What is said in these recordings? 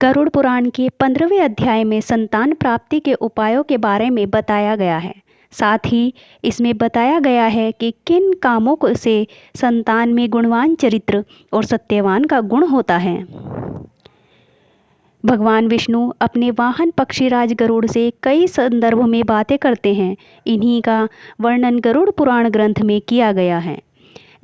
गरुड़ पुराण के 15वें अध्याय में संतान प्राप्ति के उपायों के बारे में बताया गया है। साथ ही इसमें बताया गया है कि किन कामों से संतान में गुणवान चरित्र और सत्यवान का गुण होता है। भगवान विष्णु अपने वाहन पक्षीराज गरुड़ से कई संदर्भ में बातें करते हैं। इन्हीं का वर्णन गरुड़ पुराण ग्रंथ में किया गया है।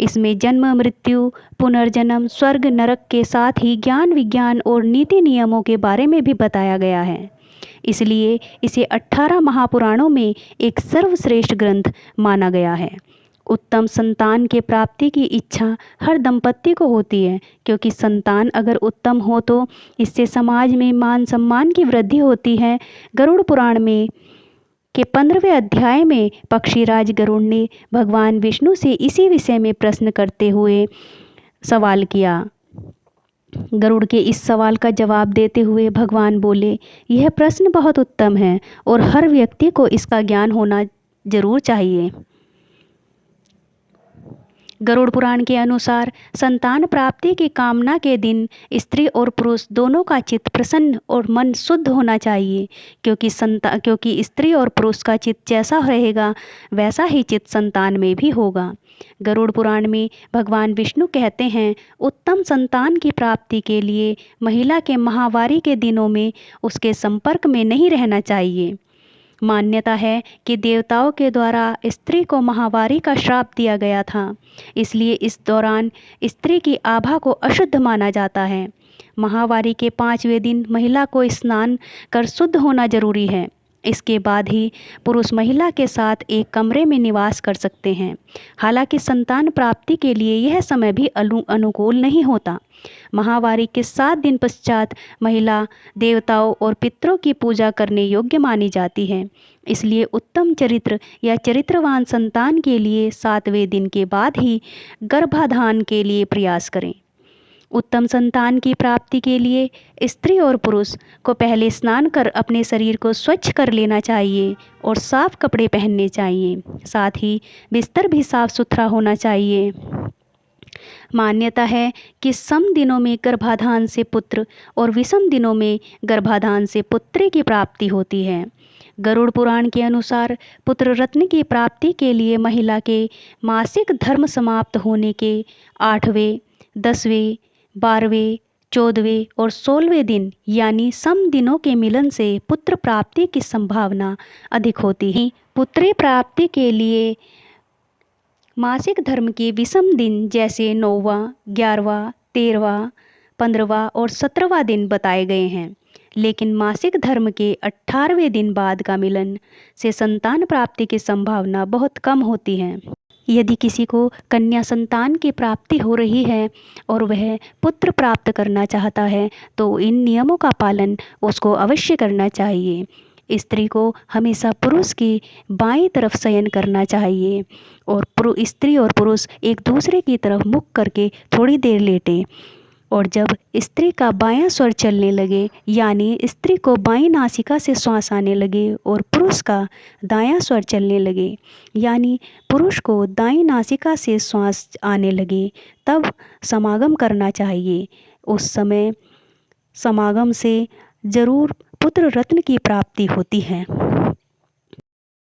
इसमें जन्म, मृत्यु, पुनर्जन्म, स्वर्ग, नरक के साथ ही ज्ञान, विज्ञान और नीति नियमों के बारे में भी बताया गया है। इसलिए इसे 18 महापुराणों में एक सर्वश्रेष्ठ ग्रंथ माना गया है। उत्तम संतान के प्राप्ति की इच्छा हर दंपति को होती है, क्योंकि संतान अगर उत्तम हो तो इससे समाज में मान सम्मान की वृद्धि होती है। गरुड़ पुराण में के 15वें अध्याय में पक्षीराज गरुड़ ने भगवान विष्णु से इसी विषय में प्रश्न करते हुए सवाल किया। गरुड़ के इस सवाल का जवाब देते हुए भगवान बोले, यह प्रश्न बहुत उत्तम है और हर व्यक्ति को इसका ज्ञान होना जरूर चाहिए। गरुड़ पुराण के अनुसार संतान प्राप्ति की कामना के दिन स्त्री और पुरुष दोनों का चित्त प्रसन्न और मन शुद्ध होना चाहिए, क्योंकि स्त्री और पुरुष का चित्त जैसा रहेगा वैसा ही चित्त संतान में भी होगा। गरुड़ पुराण में भगवान विष्णु कहते हैं, उत्तम संतान की प्राप्ति के लिए महिला के माहवारी के दिनों में उसके संपर्क में नहीं रहना चाहिए। मान्यता है कि देवताओं के द्वारा स्त्री को माहवारी का श्राप दिया गया था, इसलिए इस दौरान स्त्री की आभा को अशुद्ध माना जाता है। माहवारी के 5वें दिन महिला को स्नान कर शुद्ध होना जरूरी है। इसके बाद ही पुरुष महिला के साथ एक कमरे में निवास कर सकते हैं। हालांकि संतान प्राप्ति के लिए यह समय भी अनुकूल नहीं होता। माहवारी के 7 दिन पश्चात महिला देवताओं और पितरों की पूजा करने योग्य मानी जाती है। इसलिए उत्तम चरित्र या चरित्रवान संतान के लिए 7वें दिन के बाद ही गर्भाधान के लिए प्रयास करें। उत्तम संतान की प्राप्ति के लिए स्त्री और पुरुष को पहले स्नान कर अपने शरीर को स्वच्छ कर लेना चाहिए और साफ कपड़े पहनने चाहिए। साथ ही बिस्तर भी साफ सुथरा होना चाहिए। मान्यता है कि सम दिनों में गर्भाधान से पुत्र और विषम दिनों में गर्भाधान से पुत्री की प्राप्ति होती है। गरुड़ पुराण के अनुसार पुत्र रत्न की प्राप्ति के लिए महिला के मासिक धर्म समाप्त होने के 8वें, 10वें, 12वें, 14वें और 16वें दिन यानी सम दिनों के मिलन से पुत्र प्राप्ति की संभावना अधिक होती है। पुत्री प्राप्ति के लिए मासिक धर्म के विषम दिन जैसे 9वां, 11वां, 13वां, 15वां और 17वां दिन बताए गए हैं, लेकिन मासिक धर्म के 18वें दिन बाद का मिलन से संतान प्राप्ति की संभावना बहुत कम होती है। यदि किसी को कन्या संतान की प्राप्ति हो रही है और वह पुत्र प्राप्त करना चाहता है तो इन नियमों का पालन उसको अवश्य करना चाहिए। स्त्री को हमेशा पुरुष की बाईं तरफ शयन करना चाहिए और स्त्री और पुरुष एक दूसरे की तरफ मुख करके थोड़ी देर लेटें और जब स्त्री का बायां स्वर चलने लगे यानी स्त्री को बाईं नासिका से श्वास आने लगे और पुरुष का दायां स्वर चलने लगे यानी पुरुष को दाईं नासिका से श्वास आने लगे, तब समागम करना चाहिए। उस समय समागम से जरूर पुत्र रत्न की प्राप्ति होती है।